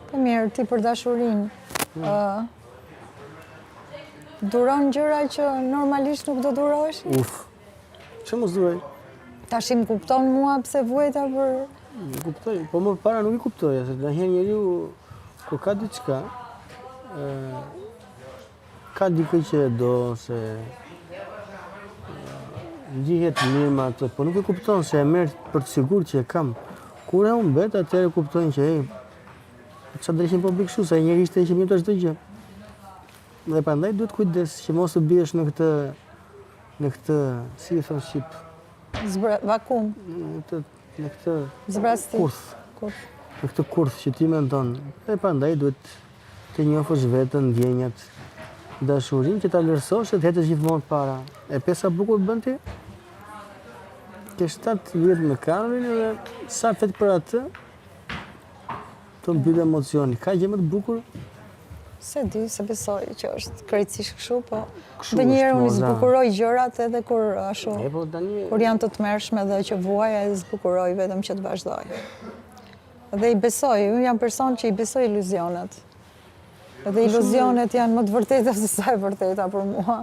Po mirë, ti për dashurinë. Duron gjëra që normalisht nuk do durosh? Që mos duroj? Tash më kupton mua pse vuajta për... Nuk kuptoj, po më para nuk i kuptoja, se ndonjëherë njeriu kur ka diçka, ka dikë që e do, se ndihet mirë me atë, po nuk e kupton se e merr për të sigurt që e kam. Kur e humbet, atëherë kuptojnë që çfarë drejtim po bëj kështu, sa njëri ishte që mirë çdo gjë. Dhe prandaj duhet kujdes që mos të biesh në këtë, si e thon shqip, Vakum. Në këtë Zbrasti. kurth. Në këtë kurth që ti mendon. Dhe prandaj duhet të njohësh veten, ndjenjat, dashurinë që ta vlerësosh dhe të hetesh gjithmonë para. E pesa bukur bën ti? Ke 7 vjet me Karolin dhe sa fet për atë të mbyll emocioni. Ka gjë më të bukur? Se di, se besoj që është krejtësisht kështu, po Kështu ndonjëherë është, unë moza. zbukuroj gjërat edhe kur ashtu. Po tani Kur janë të tmerrshme dhe që vuaja e zbukuroj vetëm që të vazhdoj. Dhe i besoj, unë jam person që i besoj iluzionet. Edhe iluzionet janë më të vërteta se sa e vërteta për mua.